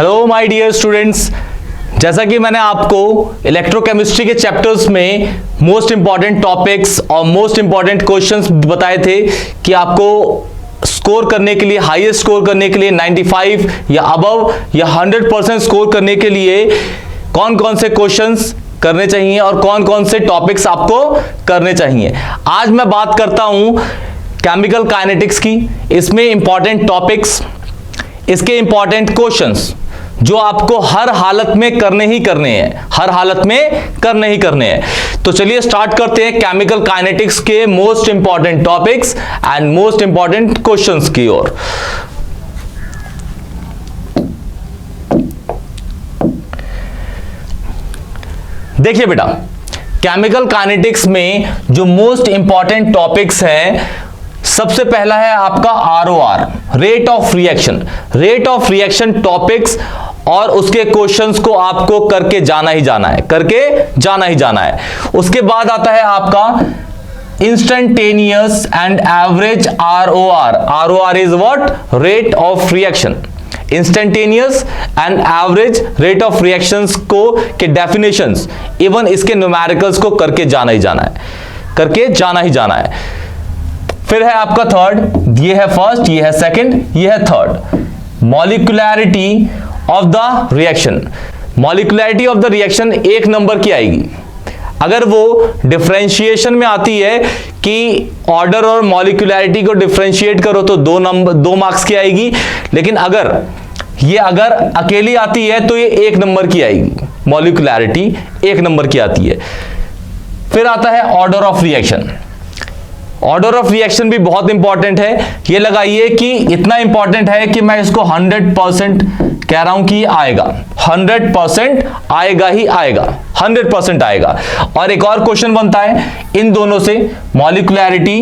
Hello my dear students, जैसा कि मैंने आपको इलेक्ट्रोकेमिस्ट्री के चैप्टर्स में मोस्ट इंपॉर्टेंट टॉपिक्स और मोस्ट इंपॉर्टेंट क्वेश्चंस बताए थे कि आपको स्कोर करने के लिए, हाईएस्ट स्कोर करने के लिए 95 या अबव या 100% स्कोर करने के लिए कौन कौन से क्वेश्चंस करने चाहिए और कौन कौन से टॉपिक्स आपको करने चाहिए। आज मैं बात करता हूं केमिकल काइनेटिक्स की। इसमें इंपॉर्टेंट टॉपिक्स, इसके इंपॉर्टेंट क्वेश्चंस जो आपको हर हालत में करने ही करने हैं, हर हालत में करने ही करने हैं। तो चलिए स्टार्ट करते हैं केमिकल काइनेटिक्स के most important topics and most important questions की ओर। देखिए बेटा, केमिकल काइनेटिक्स में जो मोस्ट इंपॉर्टेंट टॉपिक्स हैं, सबसे पहला है आपका ROR, rate of reaction. Rate of reaction topics और उसके क्वेश्चंस को आपको करके जाना ही जाना है, करके जाना ही जाना है। उसके बाद आता है आपका instantaneous and average ROR। ROR is what? Rate of reaction. Instantaneous and average rate of reactions को के डेफिनेशंस, इवन इसके न्यूमेरिकल्स को करके जाना ही जाना है, करके जाना ही जाना है। फिर है आपका थर्ड, ये है फर्स्ट, ये है सेकंड, ये है third, molecularity of the reaction. Molecularity of the reaction एक नंबर की आएगी। अगर वो डिफरेंशिएशन में आती है कि ऑर्डर और मॉलिक्यूलैरिटी को डिफरेंशिएट करो तो 2 मार्क्स की आएगी, लेकिन अगर अकेली आती है तो ये 1 नंबर की आएगी। मॉलिक्यूलैरिटी 1 नंबर की आती है। फिर आता है order of reaction. Order of reaction भी बहुत इंपॉर्टेंट है। ये लगाइए कि इतना इंपॉर्टेंट है कि मैं इसको 100% कह रहा हूं कि आएगा, 100% आएगा ही आएगा, 100% आएगा। और एक और क्वेश्चन बनता है इन दोनों से, मॉलिक्यूलैरिटी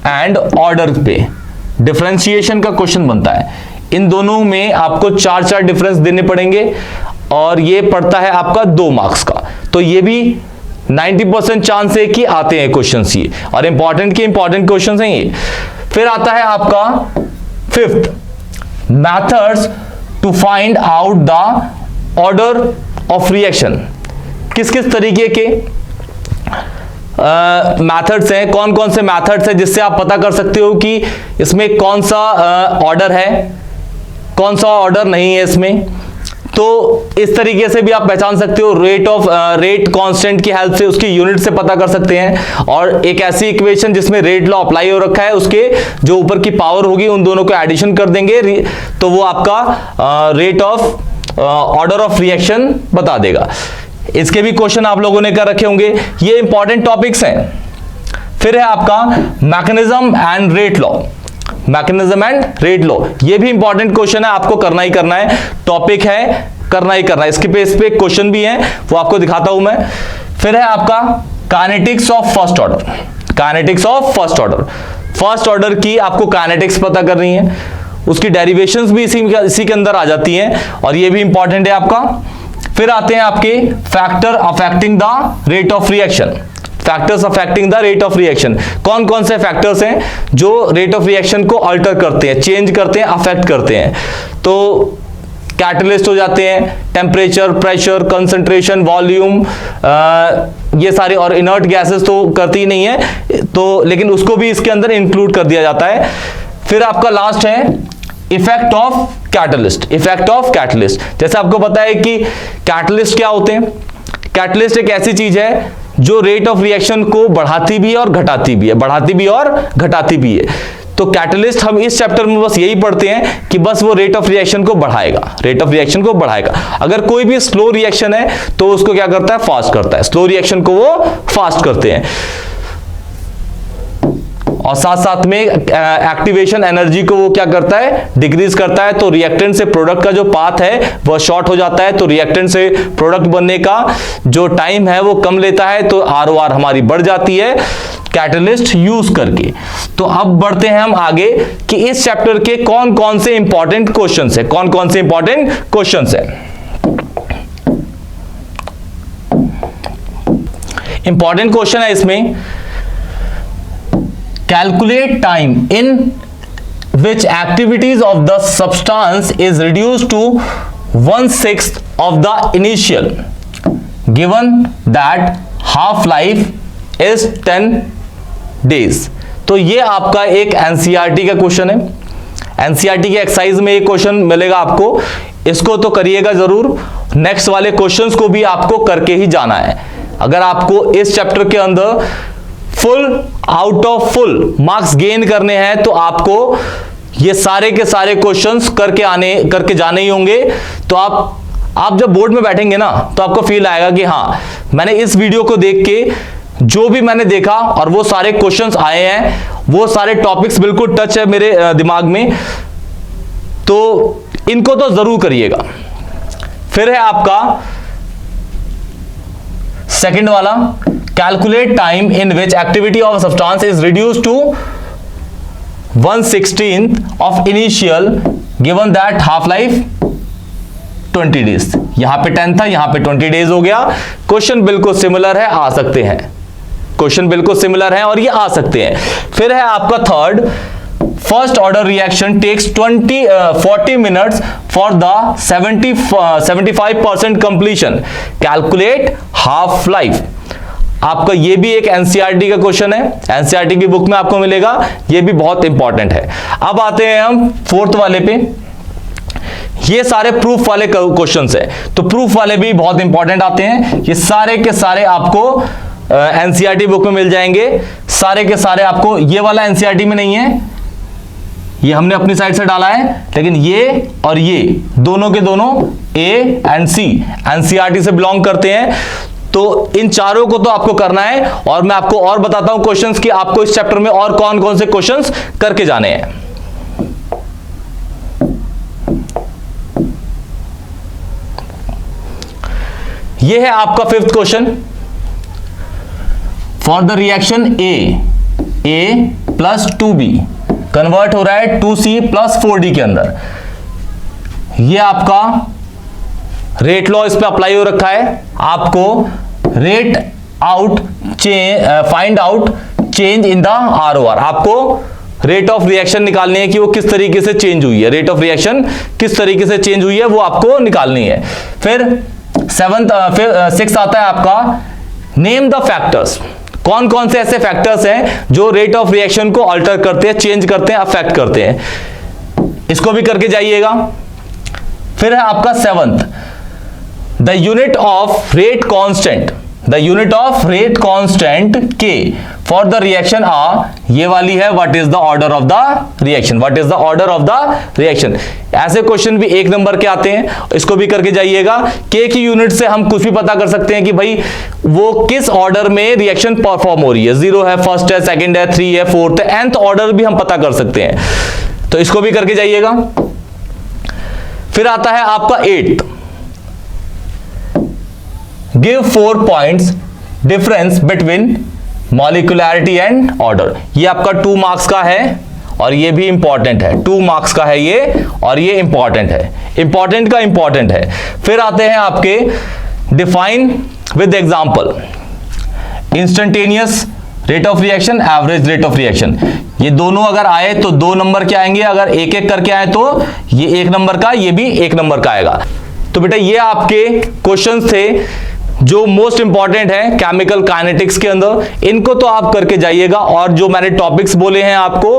एंड ऑर्डर पे डिफरेंशिएशन का क्वेश्चन बनता है। इन दोनों में आपको 4 डिफरेंस देने पड़ेंगे और ये पड़ता है आपका 2 मार्क्स का। तो ये भी 90% चांस है कि आते हैं क्वेश्चंस ये, और इंपॉर्टेंट क्वेश्चंस हैं ये। फिर आता है आपका fifth, methods to find out the order of reaction. किस किस तरीके के मेथड्स हैं, कौन कौन से मेथड्स हैं जिससे आप पता कर सकते हो कि इसमें कौन सा ऑर्डर है, कौन सा ऑर्डर नहीं है इसमें। तो इस तरीके से भी आप पहचान सकते हो। रेट कांस्टेंट की हेल्प से उसकी यूनिट से पता कर सकते हैं। और एक ऐसी इक्वेशन जिसमें रेट लॉ अप्लाई हो रखा है, उसके जो ऊपर की पावर होगी उन दोनों को एडिशन कर देंगे तो वो आपका rate of order of reaction बता देगा। इसके भी क्वेश्चन आप लोगों ने कर रखे होंगे। ये इंपॉर्टेंट टॉपिक्स हैं। फिर है आपका mechanism and rate law. Mechanism and rate law, ये भी इंपॉर्टेंट क्वेश्चन है, आपको करना ही करना है, टॉपिक है, करना ही करना है। इसके बेस पे क्वेश्चन भी है, वो आपको दिखाता हूं मैं। फिर है आपका kinetics of first order. Kinetics of first order, first order की आपको काइनेटिक्स पता करनी है, उसकी डेरिवेशंस भी इसी के अंदर आ जाती हैं, और ये भी इंपॉर्टेंट है आपका। फिर आते हैं आपके factor affecting the rate of reaction. Factors affecting the rate of reaction, कौन कौन से फैक्टर्स हैं जो रेट ऑफ रिएक्शन को अल्टर करते हैं, चेंज करते हैं, अफेक्ट करते हैं। तो कैटलिस्ट हो जाते हैं, टेम्परेचर, प्रेशर, कंसंट्रेशन, वॉल्यूम, ये सारे, और इनर्ट गैसेस तो करती ही नहीं है तो, लेकिन उसको भी इसके अंदर इंक्लूड कर दिया जाता है। फिर आपका लास्ट है effect of catalyst. Effect of catalyst, जैसे आपको पता है कि कैटलिस्ट क्या होते हैं। कैटलिस्ट एक ऐसी चीज है जो रेट ऑफ रिएक्शन को बढ़ाती भी है और घटाती भी है, बढ़ाती भी और घटाती भी है। तो कैटलिस्ट हम इस चैप्टर में बस यही पढ़ते हैं कि बस वो रेट ऑफ रिएक्शन को बढ़ाएगा, रेट ऑफ रिएक्शन को बढ़ाएगा। अगर कोई भी स्लो रिएक्शन है तो उसको क्या करता है? फास्ट करता है। स्लो रिएक्शन को वो फास्ट करते हैं। और साथ साथ में एक्टिवेशन एनर्जी को वो क्या करता है? डिक्रीज करता है। तो रिएक्टेंट से प्रोडक्ट का जो पाथ है वह शॉर्ट हो जाता है, तो रिएक्टेंट से प्रोडक्ट बनने का जो टाइम है वो कम लेता है, तो ROR हमारी बढ़ जाती है कैटलिस्ट यूज करके। तो अब बढ़ते हैं हम आगे कि इस चैप्टर के कौन कौन से इंपॉर्टेंट क्वेश्चंस है, कौन कौन से इंपॉर्टेंट क्वेश्चंस है। इंपॉर्टेंट क्वेश्चन है इसमें, calculate time in which activities of the substance is reduced to 1/6 of the initial given that half life is 10 days। तो ये आपका एक एनसीईआरटी का क्वेश्चन है, एनसीईआरटी की एक्सरसाइज में एक क्वेश्चन मिलेगा आपको, इसको तो करिएगा जरूर। नेक्स्ट वाले क्वेश्चंस को भी आपको करके ही जाना है। अगर आपको इस चैप्टर के अंदर full out of full marks gain करने हैं तो आपको ये सारे के सारे क्वेश्चंस करके जाने ही होंगे। तो आप जब बोर्ड में बैठेंगे ना तो आपको फील आएगा कि हाँ, मैंने इस वीडियो को देख के जो भी मैंने देखा और वो सारे क्वेश्चंस आए हैं, वो सारे टॉपिक्स बिल्कुल टच है मेरे दिमाग में, तो इनको तो जरूर करिएगा। फिर है आपका सेकंड वाला, calculate time in which activity of substance is reduced to 1/16 of initial given that half life 20 days. यहां पे 10 था, यहां पे 20 डेज हो गया। क्वेश्चन बिल्कुल सिमिलर है, आ सकते हैं, क्वेश्चन बिल्कुल सिमिलर है और ये आ सकते हैं। फिर है आपका third, first order reaction takes 40 minutes for the 75% completion, calculate half life. आपका ये भी एक एनसीईआरटी का क्वेश्चन है, एनसीईआरटी की बुक में आपको मिलेगा, ये भी बहुत इंपॉर्टेंट है। अब आते हैं हम फोर्थ वाले पे। ये सारे प्रूफ वाले क्वेश्चंस है, तो प्रूफ वाले भी बहुत इंपॉर्टेंट आते हैं। ये सारे के सारे आपको एनसीईआरटी बुक में मिल जाएंगे, सारे के सारे आपको। ये वाला एनसीईआरटी में नहीं है, ये हमने अपनी साइड से डाला है, लेकिन ये और ये दोनों के दोनों ए एंड सी एनसीईआरटी से बिलोंग करते हैं। तो इन चारों को तो आपको करना है, और मैं आपको और बताता हूं क्वेश्चंस कि आपको इस चैप्टर में और कौन कौन से क्वेश्चंस करके जाने हैं। ये है आपका fifth question, for the reaction A plus 2b convert हो रहा है 2c प्लस 4d के अंदर। ये आपका रेट लॉ इस पे अप्लाई हो रखा है। आपको rate out find out change in the ROR, आपको रेट ऑफ रिएक्शन निकालनी है कि वो किस तरीके से चेंज हुई है, रेट ऑफ रिएक्शन किस तरीके से चेंज हुई है वो आपको निकालनी है। फिर सिक्स आता है आपका, नेम द फैक्टर्स, कौन कौन से ऐसे फैक्टर्स हैं जो रेट ऑफ रिएक्शन को अल्टर करते हैं, चेंज करते हैं, अफेक्ट करते हैं, इसको भी करके जाइएगा। फिर है आपका seventh, the unit of rate constant, the unit of rate constant के फॉर द रिएक्शन आर, ये वाली है what is the order of the reaction, what is the order of the reaction. ऐसे क्वेश्चन भी 1 नंबर के आते हैं, इसको भी करके जाइएगा। के की यूनिट से हम कुछ भी पता कर सकते हैं कि भाई वो किस ऑर्डर में रिएक्शन परफॉर्म हो रही है, 0 है, फर्स्ट है, सेकंड है, 3 है, 4th है, nth ऑर्डर भी हम पता कर सकते हैं, तो इसको भी करके जाइएगा। फिर आता है आपका 8th, give 4 points difference between molecularity and order. ये आपका 2 मार्क्स का है और ये भी इंपॉर्टेंट है, 2 मार्क्स का है ये, और ये इंपॉर्टेंट है, इंपॉर्टेंट का इंपॉर्टेंट है। फिर आते हैं आपके define with example, instantaneous rate of reaction, average rate of reaction. ये दोनों अगर आए तो 2 नंबर के आएंगे, अगर एक एक करके आए तो ये 1 नंबर का, ये भी 1 नंबर का आएगा। तो बेटा ये आपके क्वेश्चंस थे जो मोस्ट इंपॉर्टेंट है केमिकल काइनेटिक्स के अंदर, इनको तो आप करके जाइएगा। और जो मैंने टॉपिक्स बोले हैं आपको,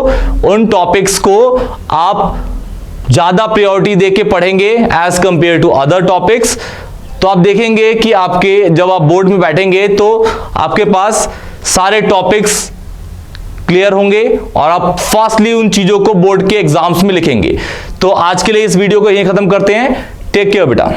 उन टॉपिक्स को आप ज्यादा प्रायोरिटी देके पढ़ेंगे as compare to other topics. तो आप देखेंगे कि आपके जब आप बोर्ड में बैठेंगे तो आपके पास सारे टॉपिक्स क्लियर होंगे और आप फास्टली उन चीजों को बोर्ड के एग्जाम्स में लिखेंगे। तो आज के लिए इस वीडियो को यहीं खत्म करते हैं। टेक केयर बेटा।